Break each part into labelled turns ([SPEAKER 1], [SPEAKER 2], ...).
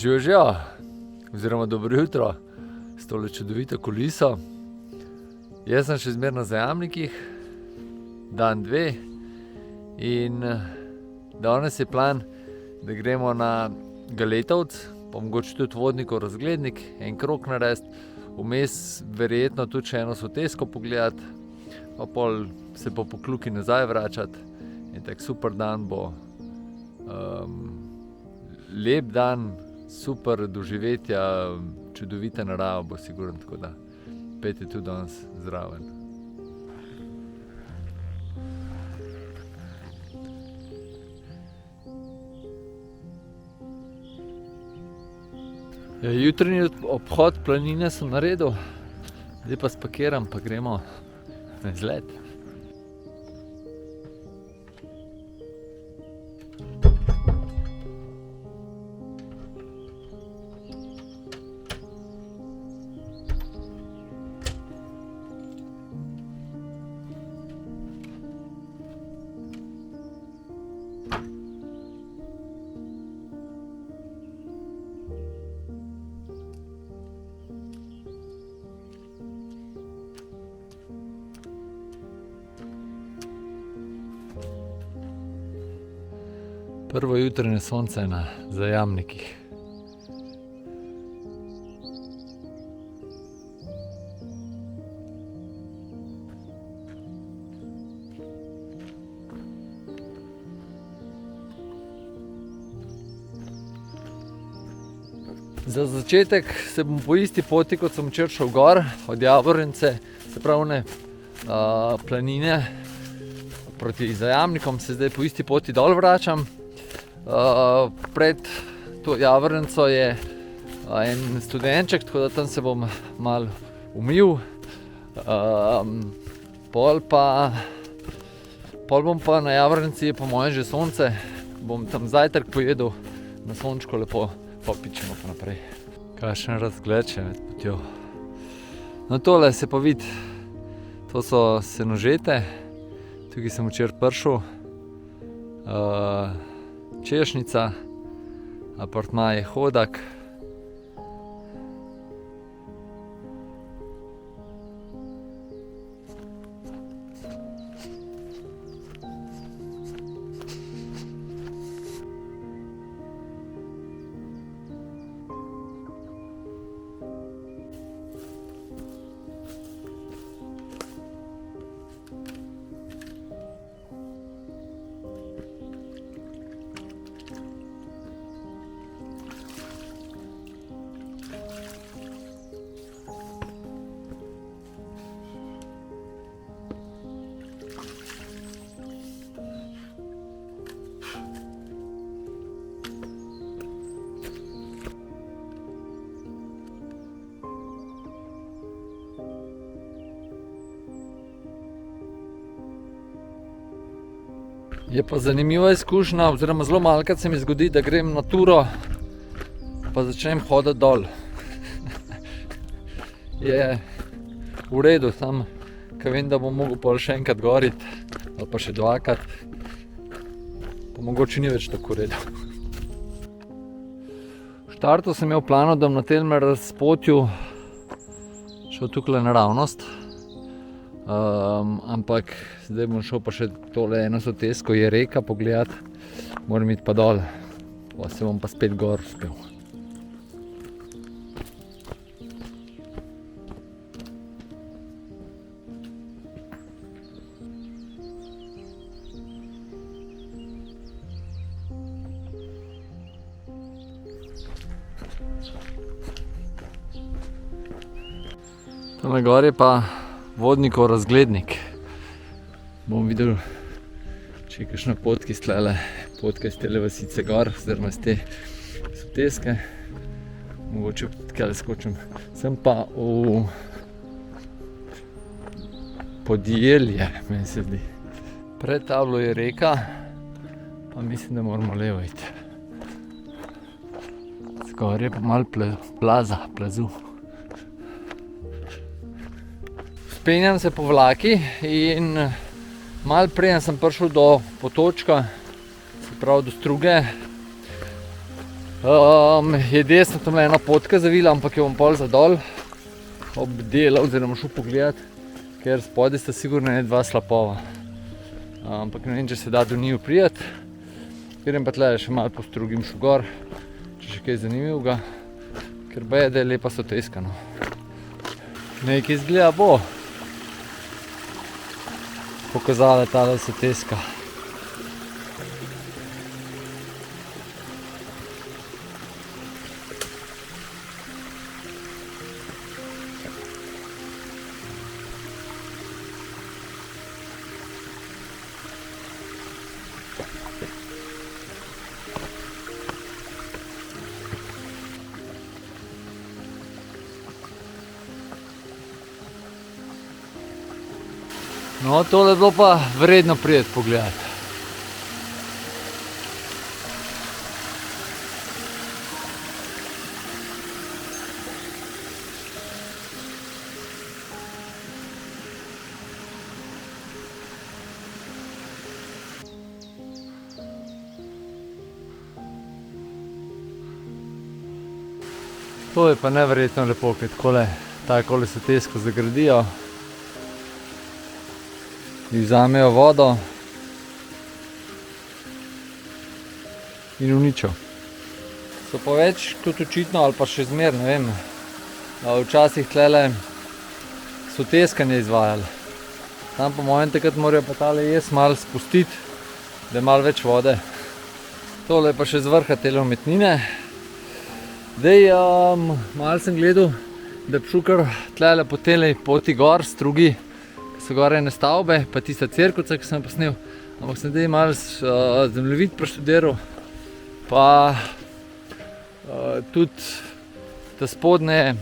[SPEAKER 1] Živijo, oziroma dobro jutro s tole čudovito kuliso. Jaz sem še zmeraj na Zajamnikih, dan 2 in danes je plan, da gremo na Galetovc, pa mogoče tudi Vodnikov razglednik, en krog narediti, vmes verjetno tudi še eno sotesko pogledati, pa pol se po Pokljuki nazaj vračati. In tak super dan bo, lep dan, super doživetja, čudovita narava bo sigurno, tako da pejte tudi danes zraven. Jutranji obhod planine sem naredil, zdaj pa spakiram, pa gremo na izlet. Prvo jutranje sonce na Zajamnikih. Za začetek se bom po isti poti, kot sem včeraj šel gor, od Javornice, se pravi planine proti Zajamnikom, se zdaj po isti poti dol vračam. Pred to Javornico je en studenček, tako da tam se bom malo umil. Pol bom pa na Javornici, je po moje že sonce, bom tam zajtrk pojedel, na sončko lepo popičemo pa naprej. Kakšen razgled še med potjo. No tole se pa vidi, to so Senožete, tukaj sem včeraj prišel. Češnjica, apartma je Hodak. Je pa zanimiva izkušnja, oziroma zelo malokrat se mi zgodi, da grem na turo, pa začnem hoditi dol. Je v redu, samo ko vem, da bom mogel pol še enkrat goriti, ali pa še dvakrat, pa mogoče ni več tako v redu. V štartu sem imel plano, da bom na tem razpotju šel tukaj naravnost. Ampak zdaj bom šel pa še tole eno sotesko, je reka pogledati, moram iti pa dol, pa se bom pa spet gor uspel. Tole gor je pa Vodnikov razglednik. Bom videl, če je kakšna potka iz tele vasice gor, oziroma iz te soteske. Mogoče tukaj skočim. Sem pa v Podjelje, meni se zdi. Pred tablo je reka, pa mislim, da moramo levo iti. Zgor je pa malo plazu. Penjam se po vlaki in malo preden sem prišel do potočka, se pravi do struge, Je desno tam ena potka zavila, ampak jo bom pol zadol obdelal oziroma šel pogledat, ker spodaj sta sigurno ne dva slapova. Ampak ne vem, če se da do njiju prijeti. Grem pa tle še malo postrugim šel gor, če še kaj zanimivega, ker baje, da je lepa soteska, no. Nekaj izgleda bo pokazala tale soteska. No, tole je bilo pa vredno prijeti pogledati. To je pa neverjetno lepo, kaj takole sotesko zagradijo. Vzamejo vodo in uničijo. So pa več kot očitno, ali pa še zmer, ne vem, včasih tlele soteskanje izvajali. Tam po mojem takrat morajo pa tale malo spustiti, da je malo več vode. Tole je pa še z vrha tele umetnine. Malo sem gledal, da bi šel kar tlele po tele poti gor, strugi, so gore ene stavbe, pa tista cerkovca, ki sem posnel, ampak sem malo zemljevid preštudiral, pa tudi ta spodnje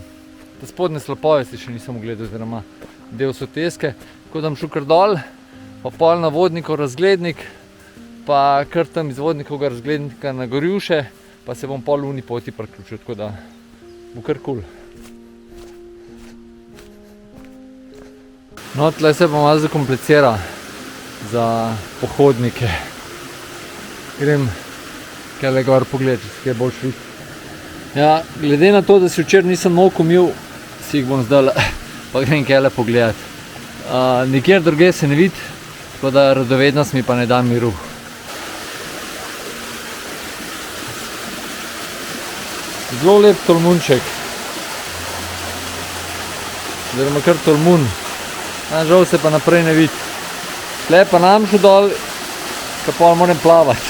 [SPEAKER 1] slapove si še nisem ogledal, oziroma del soteske, tako da bom šel kar dol, pa pol na vodnikov razglednik, pa kar tam iz vodnikovega razglednika na Gorjuše, pa se bom pol uni poti priključil, tako da bo kar kul. No, tle se pa malo zakomplicira za pohodnike. Grem kele gor pogledati, če se kaj boljš vidi. Ja, glede na to, da si včeraj nisem nog umil, si jih bom zdaj pa grem kele pogledati. Nikjer drugje se ne vidi, tako da radovednost mi pa ne da miru. Zelo lep tolmunček. Oziroma kar tolmun. Žal se pa naprej ne vidi. Tle pa nam šel dol, ka pol moram plavati.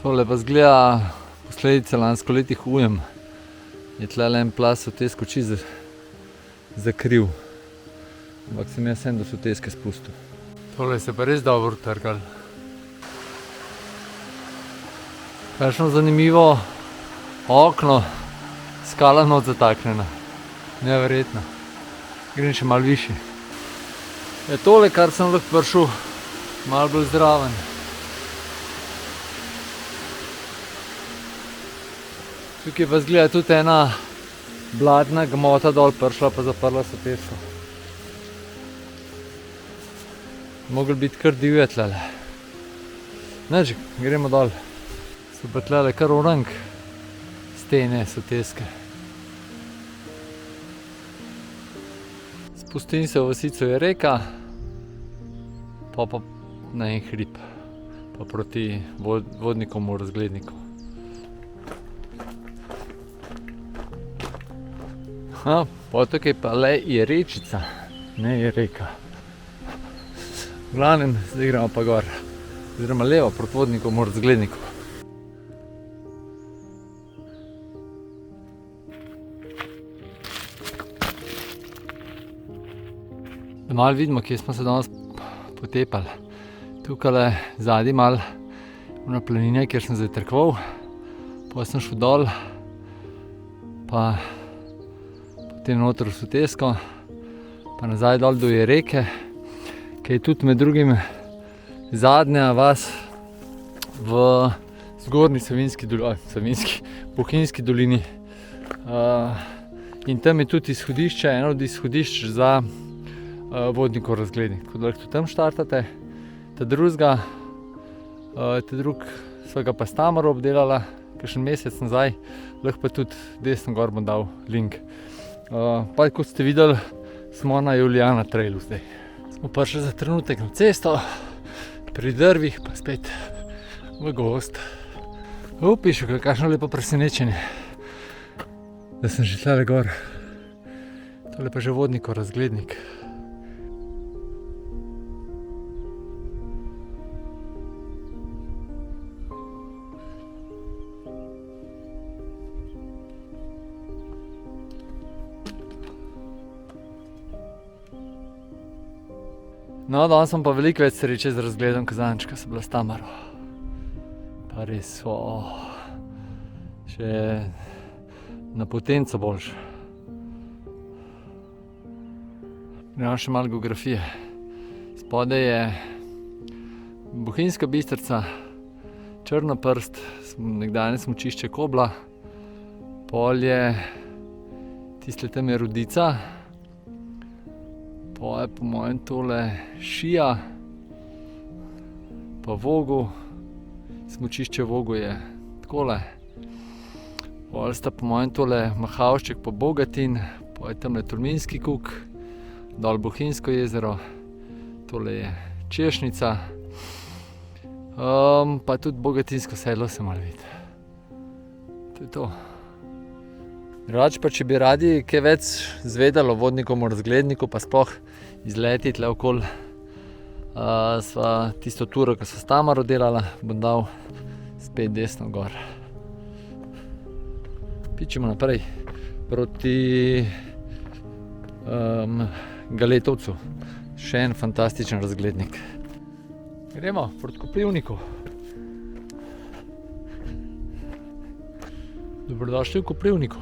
[SPEAKER 1] Tole pa zgleda posledica lanskoletih ujem. Je tlele en plaz sotesko čisto zakril. Ampak sem jaz do soteske spustil. Tole se pa res dobro trgali. Kakšno zanimivo okno, skala not zataknjena. Neverjetno. Grem še malo višji. Je tole, kar sem lahko prišel, malo bolj zdraven. Tukaj pa zgleda tudi ena blatna gmota dol prišla pa zaprla sotesko. Mogli biti kar divje tlele. Nič, gremo dol. So pa tlele kar orang stene soteske. Spustim se v vasico je reka, pa na en hrib, pa proti vodnikom v razgledniku. Potok je pa le je rečica, ne je reka. V glavnem, zdaj gremo pa gor, oziroma levo proti vodnikom v razgledniku. Da malo vidimo, kje smo se danes potepali. Tukaj zadaj malo na planine, kjer sem zajtrkoval. Pa sem šel dol, pa potem noter v sotesko, pa nazaj dol do reke, ki je tudi med drugim zadnja vas v zgornji Bohinjski dolini. In tam je tudi izhodišče, eno od izhodišč za vodnikov razglednik, tako da lahko tudi tam štartate. Ta drug sva ga pa s Tamaro obdelala, kakšen mesec nazaj, lahko pa tudi desno gor bom dal link. Pa kot ste videli, smo na Julijana trailu zdaj. Smo prišli za trenutek na cesto, pri drvih pa spet v gozd. Piše, kakšno lepo presenečenje, da sem že tlele gor. Tole pa že vodnikov razglednik. No, danes sem pa veliko več sreče z razgledom Kazančka, sem bila s Tamaro. Pa res, še na potenco boljše. Gremo še malo geografije. Spodaj je Bohinjska Bistrica, Črnoprst, nekdanje smučišče Kobla, pol je tiste tam je Rudica, pol je po mojem tole Šija, pa Vogu, smučišče Vogu je takole, pol sta po mojem tole Mahavšček pa Bogatin, pol je tamle Tolminski kuk, dol Bohinjsko jezero, tole je Češnica, pa tudi Bogatinsko sedlo se malo vidi. To je to. Drugače pa, če bi radi kaj več zvedeli o vodnikom razgledniku, pa sploh izleti tle okoli, sva tisto turo, ko sva s Tamaro delala, bom dal spet desno gor. Pičemo naprej proti Galetovcu. Še en fantastičen razglednik. Gremo proti Koprivniku. Dobrodošli v Koprivniku.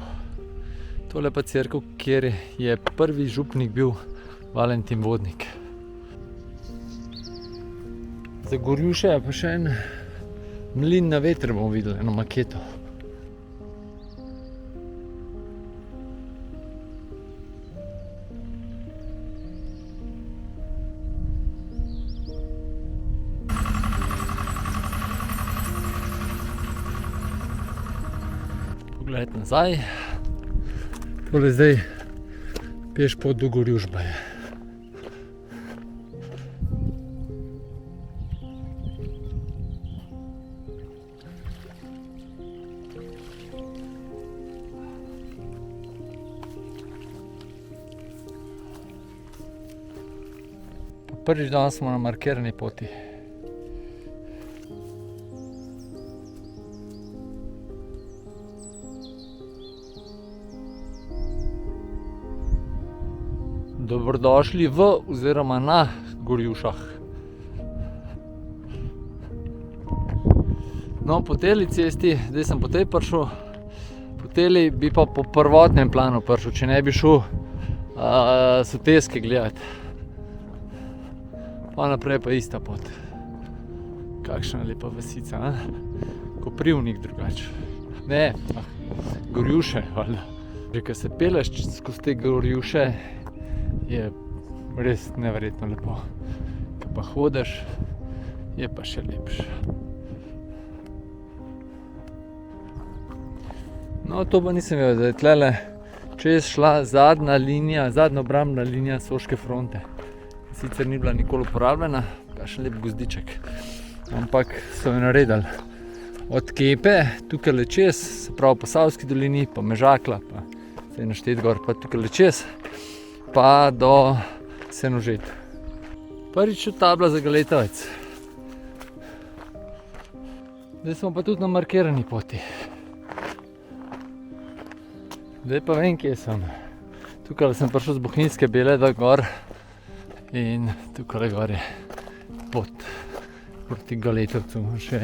[SPEAKER 1] Tole pa cerkev, kjer je prvi župnik bil Valentin Vodnik. Za Gorjuše pa še en mlin na veter bomo videli, eno maketo. Pogled nazaj. Tole zdaj peš pot do Gorjužba je. Prvič dan smo na markirani poti. Dobrodošli v oziroma na Gorjušah. No, po teli cesti, zdaj sem po tej prišel, po teli bi pa po prvotnem planu prišel, če ne bi šel Soteske gledati. Pa naprej pa ista pot. Kakšna lepa vasica, Koprivnik drugače. Ne, Gorjuše, valjda. Že ko se peleš skozi te Gorjuše, je res neverjetno lepo. Ko pa hodiš, je pa še lepše. No, to pa nisem vedel, da je tlele čez šla zadnja linija, zadnja obrambna linija Soške fronte. Sicer ni bila nikoli uporabljena, kakšen lep gozdiček. Ampak so jo naredili. Od Kepe, tukaj čez, se pravi po Savski dolini, pa Mežakla, pa se je naštet gor, pa tukaj čez, pa do Senožet. Prvič tabla za Galetovec. Zdaj smo pa tudi na markirani poti. Zdaj pa vem, kje sem. Tukaj sem prišel z Bohinjske Bele gor in tukaj gor je pot proti Galetovcu. Še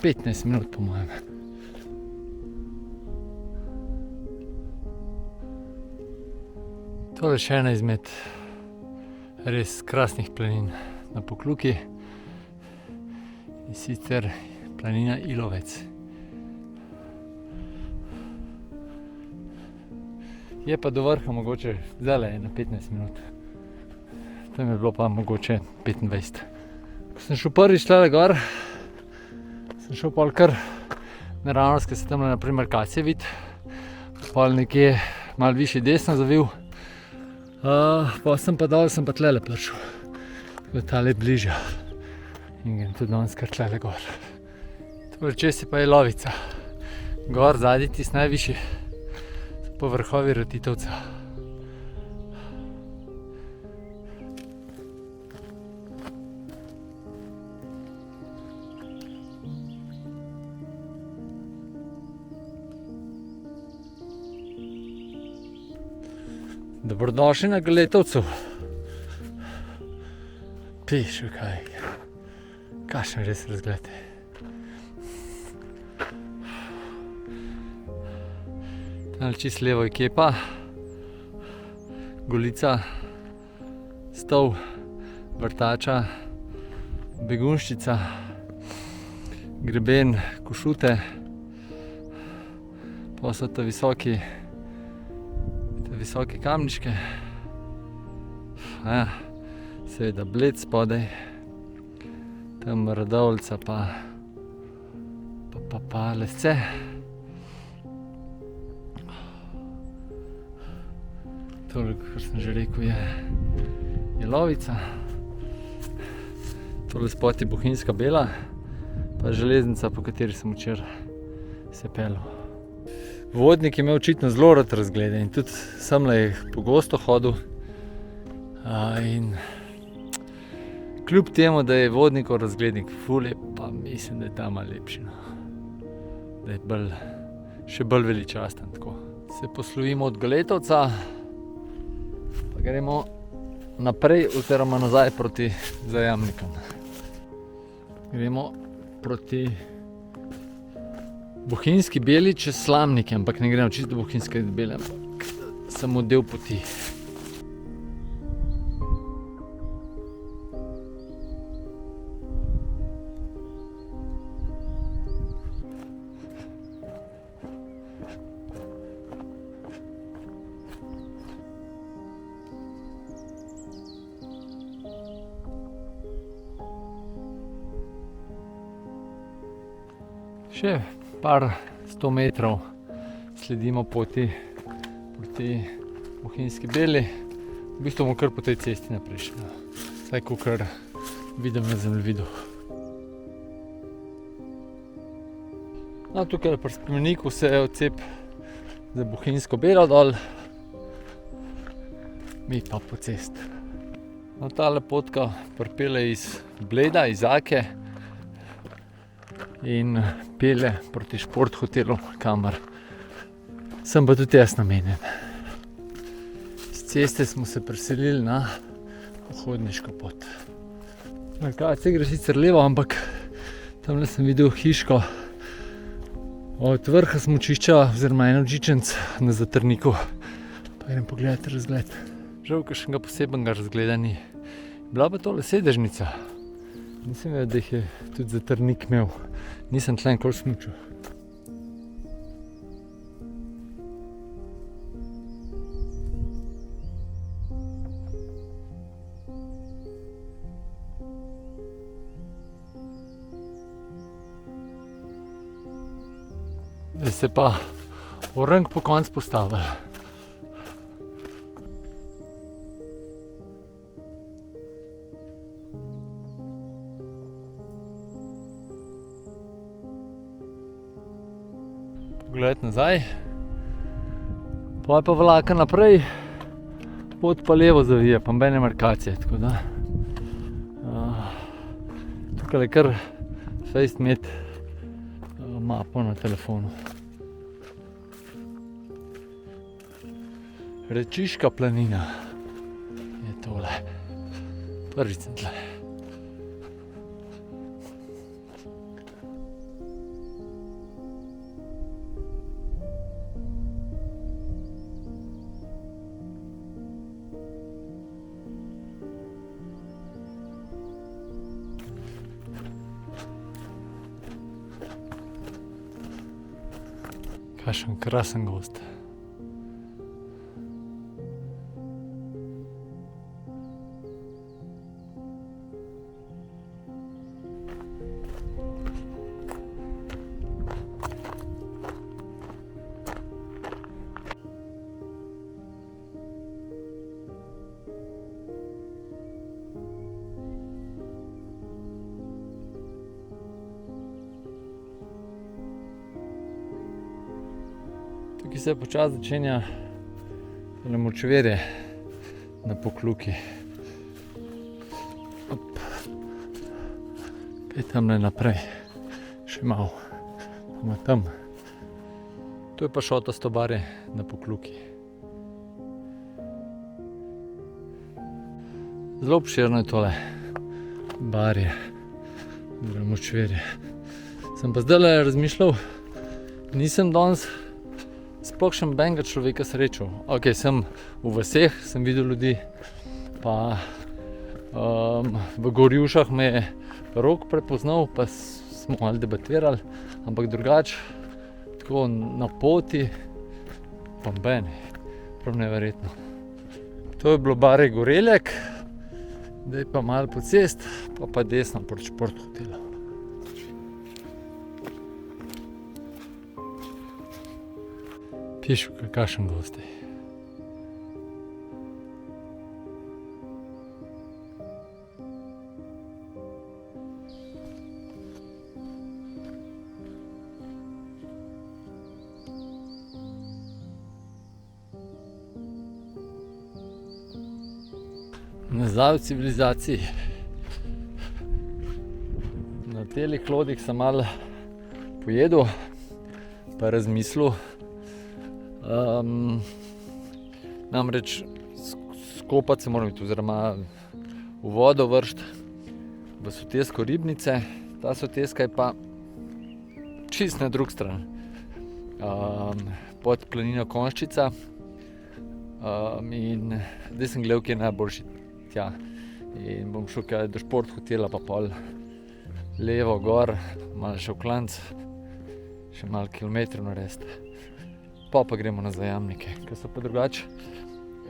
[SPEAKER 1] 15 minut po mojem. Tole je še ena izmed res krasnih planin na Pokljuki, in sicer planina Ilovec. Je pa do vrha mogoče zdajle na 15 minut. Tam je bilo pa mogoče 25. Ko sem šel prvič tlele gor, sem šel pol kar naravnost, ker se tam naprimer Kacije vidi, pol nekje malo više desno zavil, pa sem pa dol, sem pa tlele prišel, tako tale bližja in grem tudi danes kar tlele gor. Tako čez je pa Jelovica, gor zadnji tisti najvišji, so pa vrhovi Ratitovca. Dobrodošli na Galetovcu. Piš, kakšen res razgled. Tam čist levo je Kepa, Golica, Stol, Vrtača, Begunjščica, Greben, Košute, pa so to visoke kamniške, seveda Bled spodaj, tam Radovljica pa Lesce. Tole, kar sem že rekel, je Jelovica. Tole spod je Bohinjska Bela, pa železnica, po kateri sem včeraj se peljal. Vodnik je imel očitno zelo rad razglede in tudi semle je pogosto hodil. In kljub temu, da je vodnikov razglednik ful, je pa mislim, da je ta malo lepši. Da je še bolj veličasten. Tako. Se poslovimo od Galetovca, pa gremo naprej oziroma nazaj proti Zajamnikom. Gremo proti Bohinjski Beli čez Slamnike, ampak ne gremo čisto do Bohinjske Bele, ampak samo del poti. Še par 100 metrov sledimo poti proti Bohinjski Beli. V bistvu bomo kar po tej cesti naprej šli. Vsaj kakor vidim na zemljevidu. Tukaj pri spomeniku se je odcep za Bohinjsko Belo dol. Mi pa po cesti. Tale potka pripelje iz Bleda, iz Ake in pelje proti Šport hotelu, kamor sem pa tudi jaz namenjen. Z ceste smo se preselili na pohodniško pot. Lokacija gre sicer levo, ampak tamle sem videl hiško od vrha smučišča oziroma en žičenc na Zatrniku. Pa grem pogledati razgled. Žal kakšnega posebnega razgleda ni. Bila pa tole sedežnica. Nisem vedel, da jih je tudi Zatrnik imel. Nisem tle nikoli smučal. Zdaj se pa orenk po konc postavil. Pogled nazaj, pa je pa vlaka naprej, pot pa levo zavije, pa nobene markacije, tako da tukaj je kar fejst imeti mapo na telefonu. Rečiška planina je tole, prvič sem tle. Kakšen krasen gozd. tukaj se počasi začenja močvirje na Pokluki. Kaj tamle naprej, še malo, ima tam. To je pa šotasto barje na Pokluki. Zelo obširno je tole barje, močvirje. Sem pa zdajle razmišljal, nisem danes sploh še nobenega človeka srečal. Ok, sem v vaseh, sem videl ljudi, pa v Gorjušah me je Rok prepoznal, pa smo malo debatirali, ampak drugače, tako na poti, pa nobeni, prav neverjetno. To je bilo barje Goreljek, zdaj pa malo po cest, pa desno proti Šport hotelu. Pišu, kakšen gosti. Nazaj v civilizaciji. Na telih lodih sem malo pojedel, pa razmislil. Namreč skopati se moram iti, oziroma v vodo vršt v sotesko Ribnice. Ta soteska je pa čist na drug stran, pod planino Konjščica. In zdaj sem gledal, kje je najboljši tja. In bom šel kaj do Šport hotela, pa pol levo gor, malo še v klanc, še malo kilometrov narediti. Pa gremo na Zajamnike, ker so pa drugače,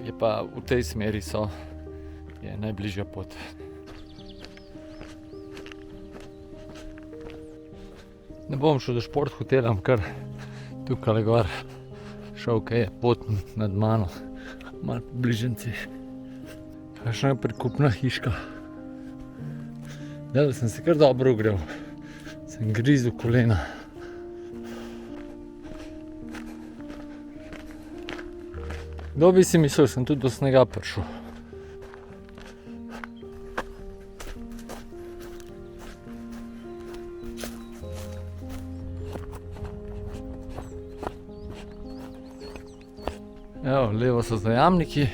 [SPEAKER 1] je pa v tej smeri je najbližja pot. Ne bom šel do Šport hotela, kar tukaj gor šel, kaj je pot nad mano, malo po bližnjici. Kakšna je prikupna hiška. Da sem se kar dobro ogrel, sem grizel kolena. Kdo bi si mislil, sem tudi do snega prišel. Evo, levo so Zajamniki,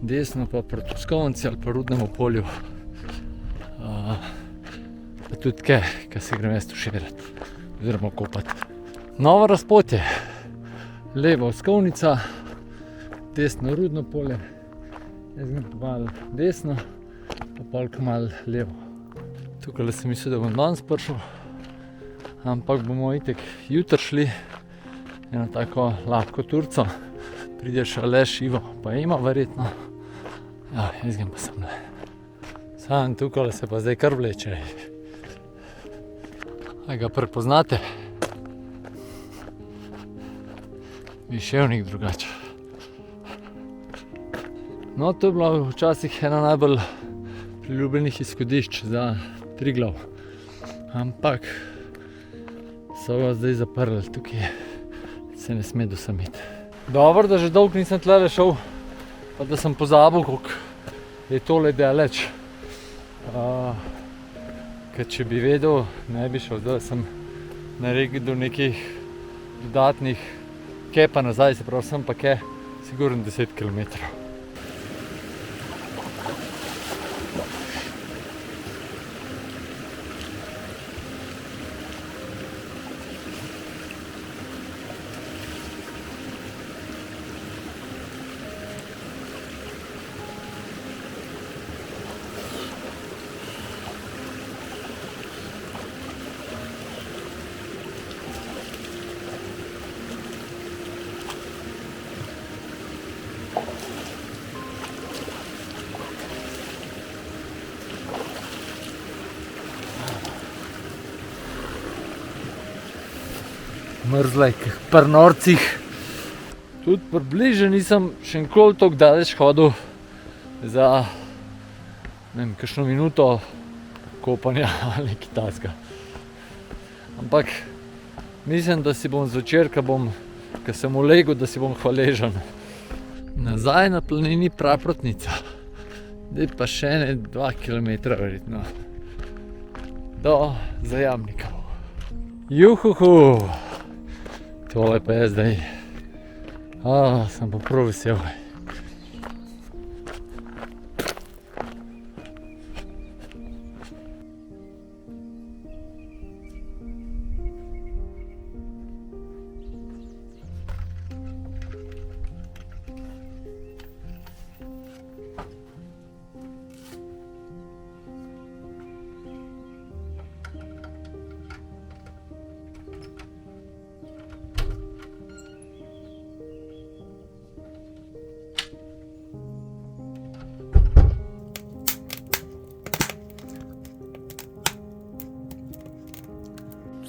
[SPEAKER 1] desno pa proti Pskovnici ali pa Rudnemu polju. Pa tudi kaj se grem jaz tuširati, oziroma kopati. Novo razpotje. Levo Pskovnica, desno Rudno polje, jaz grem pa malo desno, pa polk malo levo. Tukaj sem mislil, da bom danes prišel, ampak bomo itek jutri šli eno tako lahko turco. Prideš Aleš, Ivo, pa ima verjetno. Ja, jaz grem pa semle. Sam tukaj se pa zdaj kar vleče. A ga prepoznate? Viševnik drugače. No, to je bila včasih ena najbolj priljubljenih izhodišč za Triglav. Ampak so ga zdaj zaprli, tukaj se ne sme dosamiti. Dobro, da že dolgo nisem tlele šel, pa da sem pozabil, koliko je tole daleč. Ker če bi vedel, ne bi šel, zdaj sem naredil nekih dodatnih kepa nazaj, se pravi sem pa sigurno 10 kilometrov. Mrzla je pri norcih. Tudi približno nisem še nikoli toliko daleč hodil za kakšno minuto kopanja ali nekaj takega. Ampak mislim, da si bom zvečer, ko bom ker sem ulegel, da si bom hvaležen. Nazaj na planini Praprotnica. Zdaj pa še 2 kilometra verjetno. Do Zajamnikov. Juhuhu! Tole pa je zdaj. Sem pa prav vesel.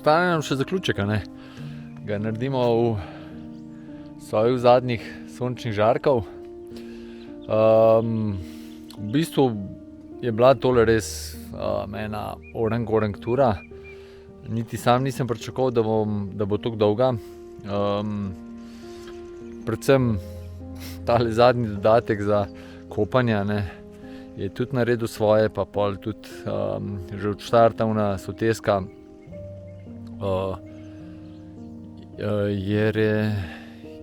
[SPEAKER 1] Ostane nam še zaključek, a ne? Ga naredimo v soju zadnjih sončnih žarkov. V bistvu je bila tole res ena orang tura. Niti sam nisem pričakoval, da bo tako dolga. Predvsem tale zadnji dodatek za kopanje, ne, je tudi naredil svoje, pa pol tudi že od štarta ona soteska.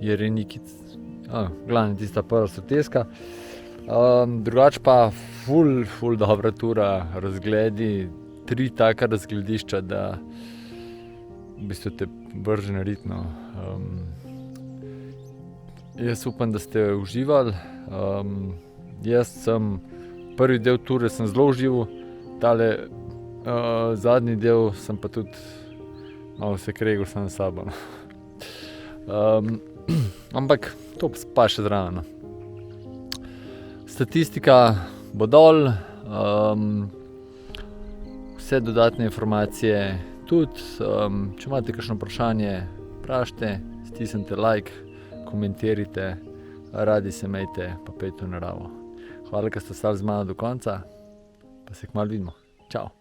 [SPEAKER 1] Jerenikic, glavno tista prva soteska. Drugače pa ful dobra tura, razgledi, 3 taka razgledišča, da v bistvu te vrže na rit, no. Jaz upam, da ste uživali. Jaz sem prvi del ture sem zelo užival, tale zadnji del sem pa tudi malo se kregel sam s sabo. Ampak to pa še zraven. Statistika bo dol, vse dodatne informacije tudi. Če imate kakšno vprašanje, vprašajte, stisnite like, komentirajte, radi se imejte, pa pejte v naravo. Hvala, ker ste ostali z mano do konca, pa se kmalu vidimo. Čau!